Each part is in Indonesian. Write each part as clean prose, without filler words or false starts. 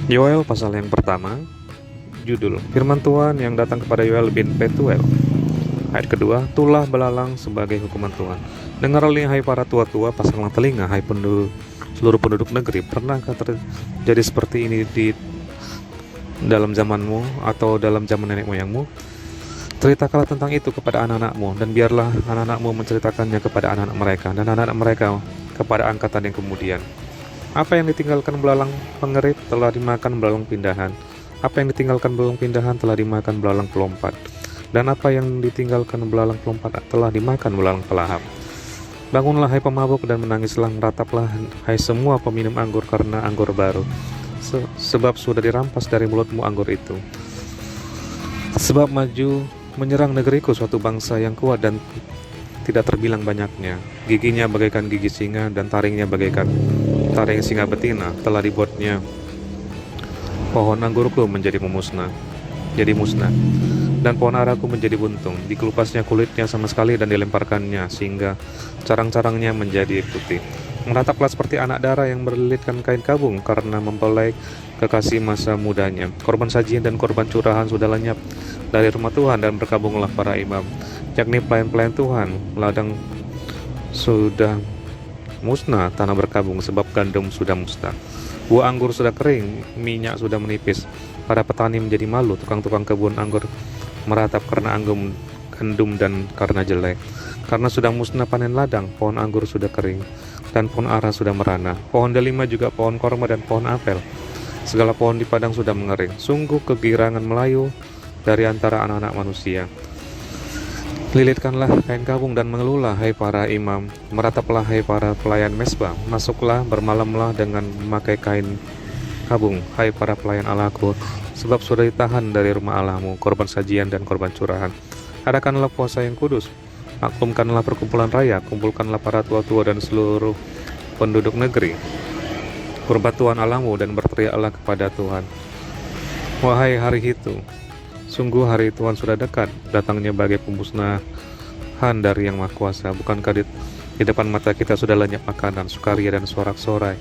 Yoel pasal yang pertama, judul Firman Tuhan yang datang kepada Yoel bin Petuel. Ayat kedua, tulah belalang sebagai hukuman Tuhan. Dengarlah hai para tua-tua, pasanglah telinga hai seluruh penduduk negeri. Pernahkah terjadi seperti ini di dalam zamanmu atau dalam zaman nenek moyangmu? Ceritakanlah tentang itu kepada anak-anakmu, dan biarlah anak-anakmu menceritakannya kepada anak-anak mereka, dan anak-anak mereka kepada angkatan yang kemudian. Apa yang ditinggalkan belalang pengerit telah dimakan belalang pindahan. Apa yang ditinggalkan belalang pindahan telah dimakan belalang pelompat. Dan apa yang ditinggalkan belalang pelompat telah dimakan belalang pelahap. Bangunlah hai pemabuk dan menangislah, merataplah hai semua peminum anggur karena anggur baru. Sebab sudah dirampas dari mulutmu anggur itu. Sebab maju menyerang negeriku suatu bangsa yang kuat dan tidak terbilang banyaknya. Giginya bagaikan gigi singa dan taringnya bagaikan taring singa betina. Telah dibuatnya pohon anggurku menjadi musnah, dan pohon araku menjadi buntung. Dikelupasnya kulitnya sama sekali dan dilemparkannya sehingga carang-carangnya menjadi putih. Merataplah seperti anak dara yang berlilitkan kain kabung karena mempelai kekasih masa mudanya. Korban sajian dan korban curahan sudah lenyap dari rumah Tuhan, dan berkabunglah para imam, yakni pelayan-pelayan Tuhan. Ladang sudah musnah, tanah berkabung, sebab gandum sudah musnah. Buah anggur sudah kering, minyak sudah menipis. Para petani menjadi malu, tukang-tukang kebun anggur meratap karena gandum dan karena jelek. Karena sudah musnah panen ladang, pohon anggur sudah kering, dan pohon ara sudah merana. Pohon delima juga pohon korma dan pohon apel. Segala pohon di padang sudah mengering. Sungguh kegirangan Melayu dari antara anak-anak manusia. Lilitkanlah kain kabung dan mengeluhlah hai para imam, merataplah hai para pelayan mesbah. Masuklah, bermalamlah dengan memakai kain kabung hai para pelayan Allahku, sebab sudah ditahan dari rumah Allahmu korban sajian dan korban curahan. Adakanlah puasa yang kudus, maklumkanlah perkumpulan raya, kumpulkanlah para tua-tua dan seluruh penduduk negeri. Kurbat Tuhan Allahmu dan berteriaklah kepada Tuhan. Wahai hari itu, sungguh hari Tuhan sudah dekat, datangnya bagai pemusnahan dari Yang Maha Kuasa. Bukankah di depan mata kita sudah lenyap makanan, sukaria dan sorak-sorai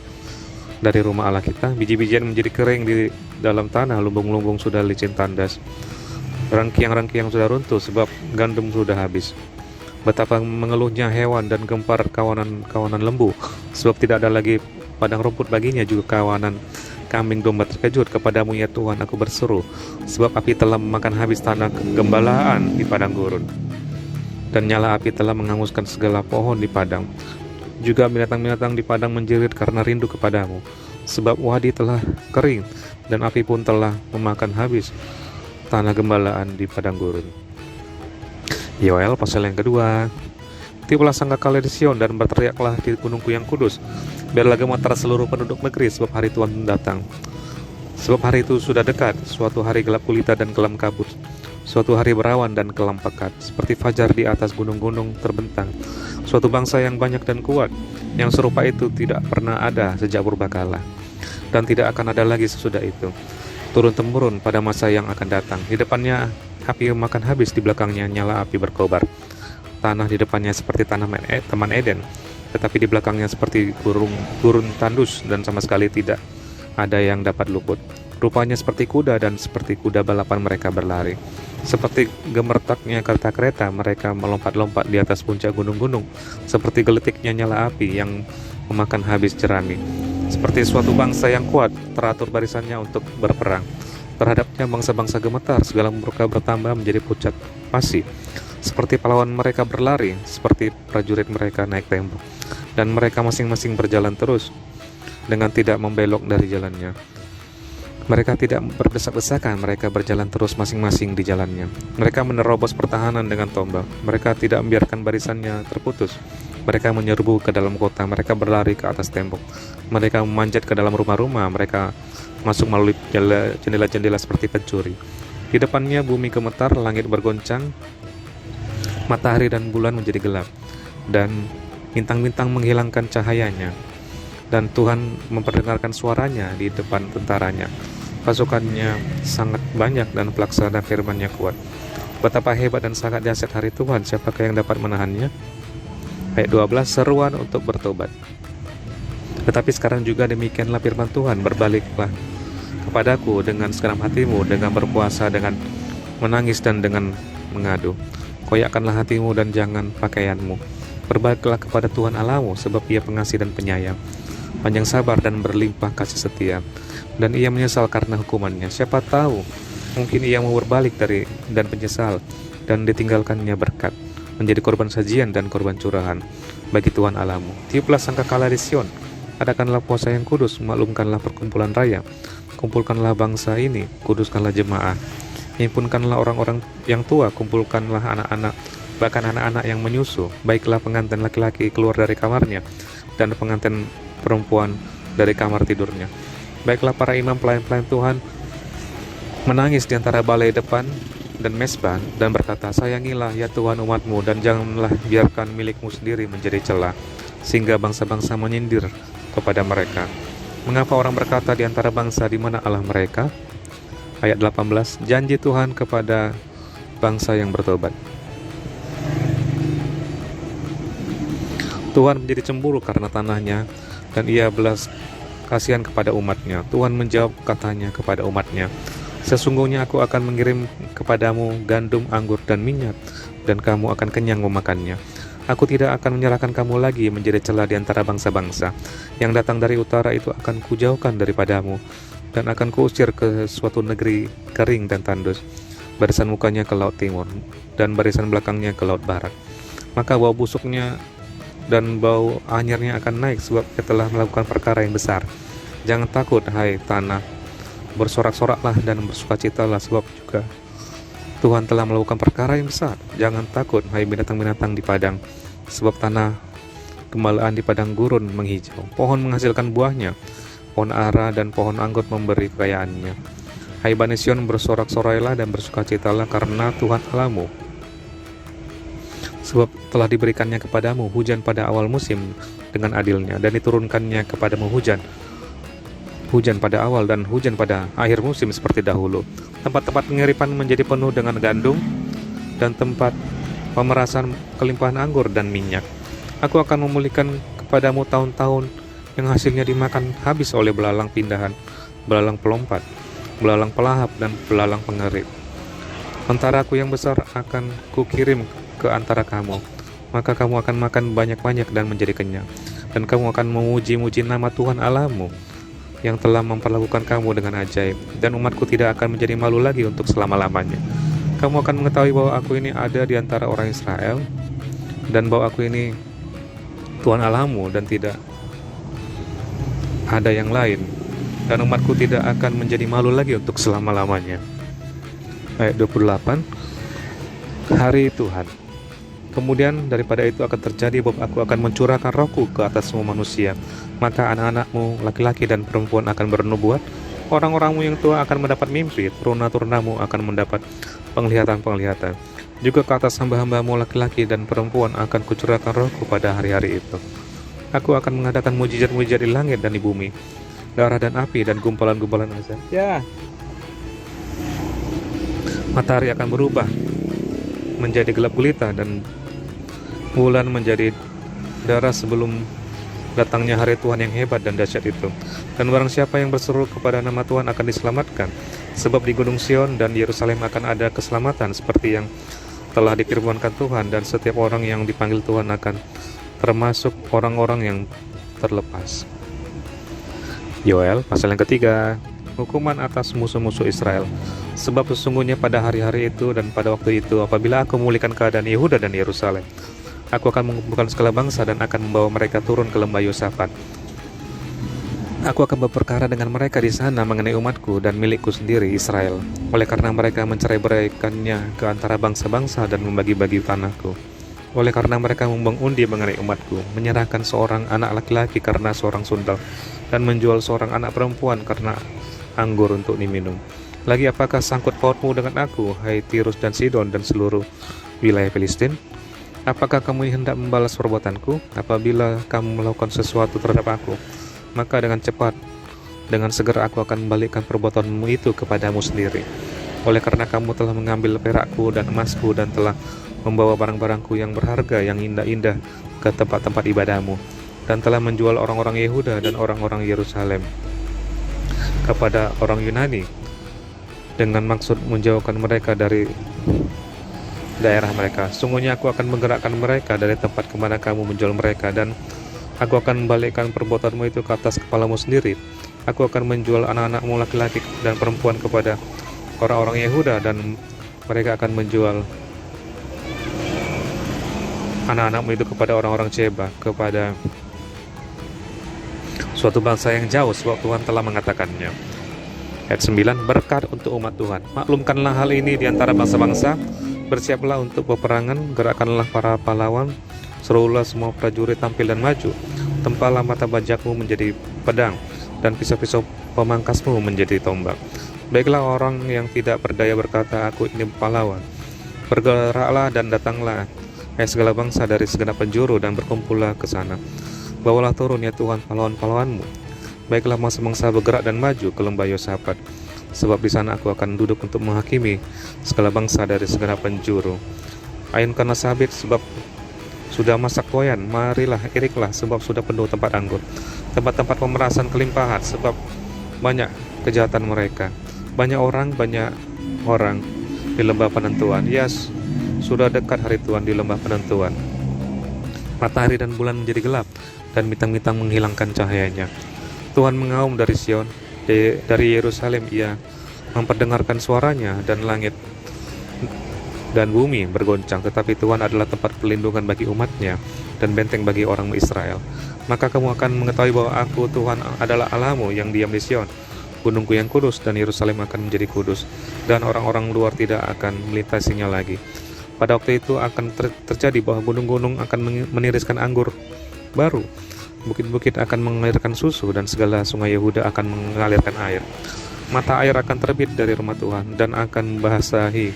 dari rumah Allah kita? Biji-bijian menjadi kering di dalam tanah, lumbung-lumbung sudah licin tandas, rangkiang-rangkiang sudah runtuh, sebab gandum sudah habis. Betapa mengeluhnya hewan dan gempar kawanan-kawanan lembu, sebab tidak ada lagi padang rumput baginya. Juga kawanan kambing domba terkejut kepadamu ya Tuhan, aku berseru, sebab api telah memakan habis tanah gembalaan di padang gurun, dan nyala api telah menghanguskan segala pohon di padang. Juga binatang-binatang di padang menjerit karena rindu kepadamu, sebab wadi telah kering, dan api pun telah memakan habis tanah gembalaan di padang gurun. Yoel pasal yang kedua. Tiuplah sangkakala di Sion dan berteriaklah di gunungku yang kudus. Biarlah gemetar seluruh penduduk negeri, sebab hari Tuhan datang. Sebab hari itu sudah dekat, suatu hari gelap gulita dan kelam kabut, suatu hari berawan dan kelam pekat, seperti fajar di atas gunung-gunung terbentang. Suatu bangsa yang banyak dan kuat, yang serupa itu tidak pernah ada sejak purbakala, dan tidak akan ada lagi sesudah itu, turun-temurun pada masa yang akan datang. Di depannya api makan habis, di belakangnya nyala api berkobar. Tanah di depannya seperti tanah Taman Eden, tetapi di belakangnya seperti gurun tandus, dan sama sekali tidak ada yang dapat luput. Rupanya seperti kuda, dan seperti kuda balapan mereka berlari. Seperti gemertaknya kereta-kereta, mereka melompat-lompat di atas puncak gunung-gunung. Seperti geletiknya nyala api yang memakan habis jerami. Seperti suatu bangsa yang kuat, teratur barisannya untuk berperang. Terhadapnya bangsa-bangsa gemetar, segala murka bertambah menjadi pucat pasi. Seperti pahlawan mereka berlari, seperti prajurit mereka naik tembok, dan mereka masing-masing berjalan terus dengan tidak membelok dari jalannya. Mereka tidak berdesak-desakan, mereka berjalan terus masing-masing di jalannya. Mereka menerobos pertahanan dengan tombak, mereka tidak membiarkan barisannya terputus. Mereka menyerbu ke dalam kota, mereka berlari ke atas tembok, mereka memanjat ke dalam rumah-rumah, mereka masuk melalui jendela-jendela seperti pencuri. Di depannya bumi gemetar, langit bergoncang, matahari dan bulan menjadi gelap, dan bintang-bintang menghilangkan cahayanya. Dan Tuhan memperdengarkan suaranya di depan tentaranya. Pasukannya sangat banyak dan pelaksana firman-Nya kuat. Betapa hebat dan sangat dahsyat hari Tuhan, siapakah yang dapat menahannya? Ayat 12, seruan untuk bertobat. Tetapi sekarang juga demikianlah firman Tuhan, berbaliklah kepadaku dengan segenap hatimu, dengan berpuasa, dengan menangis dan dengan mengadu. Koyakkanlah hatimu dan jangan pakaianmu. Berbaikilah kepada Tuhan Allahmu, sebab Ia pengasih dan penyayang, panjang sabar dan berlimpah kasih setia, dan Ia menyesal karena hukumannya. Siapa tahu, mungkin Ia mau berbalik dari dan menyesal, dan ditinggalkannya berkat, menjadi korban sajian dan korban curahan bagi Tuhan Allahmu. Tiuplah sangkakala di Sion, adakanlah puasa yang kudus, maklumkanlah perkumpulan raya, kumpulkanlah bangsa ini, kuduskanlah jemaah, himpunkanlah orang-orang yang tua, kumpulkanlah anak-anak, bahkan anak-anak yang menyusu. Baiklah pengantin laki-laki keluar dari kamarnya, dan pengantin perempuan dari kamar tidurnya. Baiklah para imam pelayan-pelayan Tuhan menangis di antara balai depan dan mesbah, dan berkata, sayangilah ya Tuhan umatmu, dan janganlah biarkan milikmu sendiri menjadi celah, sehingga bangsa-bangsa menyindir kepada mereka. Mengapa orang berkata di antara bangsa, di mana Allah mereka? Ayat 18, janji Tuhan kepada bangsa yang bertobat. Tuhan menjadi cemburu karena tanahnya, dan Ia belas kasihan kepada umatnya. Tuhan menjawab katanya kepada umatnya, sesungguhnya aku akan mengirim kepadamu gandum, anggur, dan minyak, dan kamu akan kenyang memakannya. Aku tidak akan menyerahkan kamu lagi menjadi celah di antara bangsa-bangsa. Yang datang dari utara itu akan kujauhkan daripadamu, dan akan kuusir ke suatu negeri kering dan tandus, barisan mukanya ke laut timur, dan barisan belakangnya ke laut barat. Maka bau busuknya dan bau anyirnya akan naik, sebab ia telah melakukan perkara yang besar. Jangan takut, hai tanah, bersorak-soraklah dan bersukacitalah, sebab juga Tuhan telah melakukan perkara yang besar. Jangan takut, hai binatang-binatang di padang, sebab tanah gembalaan di padang gurun menghijau. Pohon menghasilkan buahnya, pohon ara dan pohon anggur memberi kekayaannya. Hai Bani Sion, bersorak-sorailah dan bersukacitalah karena Tuhan Allahmu, sebab telah diberikannya kepadamu hujan pada awal musim dengan adilnya, dan diturunkannya kepadamu hujan pada awal dan hujan pada akhir musim seperti dahulu. Tempat-tempat pengiripan menjadi penuh dengan gandum, dan tempat pemerasan kelimpahan anggur dan minyak. Aku akan memulihkan kepadamu tahun-tahun yang hasilnya dimakan habis oleh belalang pindahan, belalang pelompat, belalang pelahap, dan belalang pengerit. Tentaraku yang besar akan kukirim ke antara kamu, maka kamu akan makan banyak-banyak dan menjadi kenyang, dan kamu akan memuji-muji nama Tuhan Allahmu yang telah memperlakukan kamu dengan ajaib, dan umatku tidak akan menjadi malu lagi untuk selama-lamanya. Kamu akan mengetahui bahwa aku ini ada di antara orang Israel, dan bahwa aku ini Tuhan Allahmu dan tidak ada yang lain, dan umatku tidak akan menjadi malu lagi untuk selama-lamanya. Ayat 28, hari Tuhan. Kemudian daripada itu akan terjadi bahwa aku akan mencurahkan rohku ke atas semua manusia. Maka anak-anakmu laki-laki dan perempuan akan bernubuat, orang-orangmu yang tua akan mendapat mimpi, turuna-turunamu akan mendapat penglihatan-penglihatan. Juga ke atas hamba-hambamu laki-laki dan perempuan akan kucurahkan rohku pada hari-hari itu. Aku akan mengadakan mujizat-mujizat di langit dan di bumi, darah dan api dan gumpalan-gumpalan azab. Matahari akan berubah menjadi gelap gulita, dan bulan menjadi darah sebelum datangnya hari Tuhan yang hebat dan dahsyat itu. Dan barang siapa yang berseru kepada nama Tuhan akan diselamatkan, sebab di Gunung Sion dan Yerusalem akan ada keselamatan seperti yang telah difirmankan Tuhan, dan setiap orang yang dipanggil Tuhan akan termasuk orang-orang yang terlepas. Yoel pasal yang ketiga, hukuman atas musuh-musuh Israel. Sebab sesungguhnya pada hari-hari itu dan pada waktu itu, apabila aku memulihkan keadaan Yehuda dan Yerusalem, aku akan mengumpulkan segala bangsa dan akan membawa mereka turun ke lembah Yosafat. Aku akan berperkara dengan mereka di sana mengenai umatku dan milikku sendiri Israel, oleh karena mereka mencerai-beraikannya ke antara bangsa-bangsa dan membagi-bagi tanahku. Oleh karena mereka mengundi mengenai umatku, menyerahkan seorang anak laki-laki karena seorang sundal, dan menjual seorang anak perempuan karena anggur untuk diminum. Lagi apakah sangkut pautmu dengan aku, hai Tirus dan Sidon dan seluruh wilayah Filistin? Apakah kamu hendak membalas perbuatanku? Apabila kamu melakukan sesuatu terhadap aku, maka dengan cepat, dengan segera aku akan membalikkan perbuatanmu itu kepadamu sendiri. Oleh karena kamu telah mengambil perakku dan emasku, dan telah membawa barang-barangku yang berharga, yang indah-indah ke tempat-tempat ibadahmu, dan telah menjual orang-orang Yehuda dan orang-orang Yerusalem. kepada orang Yunani dengan maksud menjauhkan mereka dari daerah mereka. Sungguhnya aku akan menggerakkan mereka dari tempat kemana kamu menjual mereka, dan aku akan membalikkan perbuatanmu itu ke atas kepalamu sendiri. Aku akan menjual anak-anakmu laki-laki dan perempuan kepada orang-orang Yehuda, dan mereka akan menjual anak-anakmu itu kepada orang-orang Sheba, kepada suatu bangsa yang jauh, sebab Tuhan telah mengatakannya. Ayat 9, berkat untuk umat Tuhan. Maklumkanlah hal ini di antara bangsa-bangsa, bersiaplah untuk peperangan, gerakkanlah para pahlawan, serulah semua prajurit tampil dan maju, tempalah mata bajakmu menjadi pedang, dan pisau-pisau pemangkasmu menjadi tombak. Baiklah orang yang tidak berdaya berkata, aku ini pahlawan. Bergeraklah dan datanglah, hai segala bangsa dari segenap penjuru, dan berkumpullah ke sana. Bawalah turun ya Tuhan pahlawan-pahlawanmu. Baiklah bangsa-bangsa bergerak dan maju ke lembah Yosafat, sebab di sana aku akan duduk untuk menghakimi segala bangsa dari segenap penjuru. Ayunkanlah sabit, sebab sudah masak tuayan, marilah iriklah, sebab sudah penuh tempat anggur. Tempat-tempat pemerasan kelimpahan, sebab banyak kejahatan mereka. Banyak orang di lembah penentuan. Ya, sudah dekat hari Tuhan di lembah penentuan. Matahari dan bulan menjadi gelap, dan bintang-bintang menghilangkan cahayanya. Tuhan mengaum dari Sion, dari Yerusalem ia memperdengarkan suaranya, dan langit dan bumi bergoncang. Tetapi Tuhan adalah tempat perlindungan bagi umatnya, dan benteng bagi orang Israel. Maka kamu akan mengetahui bahwa aku Tuhan adalah Allahmu yang diam di Sion, gunungku yang kudus, dan Yerusalem akan menjadi kudus, dan orang-orang luar tidak akan melintasinya lagi. Pada waktu itu akan terjadi bahwa gunung-gunung akan meniriskan anggur baru, bukit-bukit akan mengalirkan susu, dan segala sungai Yehuda akan mengalirkan air. Mata air akan terbit dari rumah Tuhan, dan akan membasahi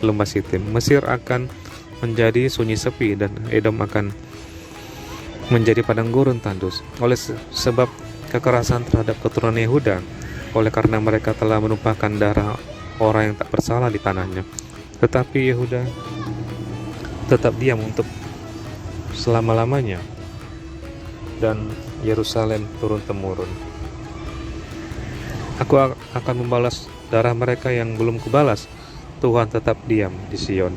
lembah Sitim. Mesir akan menjadi sunyi sepi, dan Edom akan menjadi padang gurun tandus, oleh sebab kekerasan terhadap keturunan Yehuda, oleh karena mereka telah menumpahkan darah orang yang tak bersalah di tanahnya. Tetapi Yehuda tetap diam untuk selama-lamanya, dan Yerusalem turun-temurun. Aku akan membalas darah mereka yang belum kubalas. Tuhan tetap diam di Sion.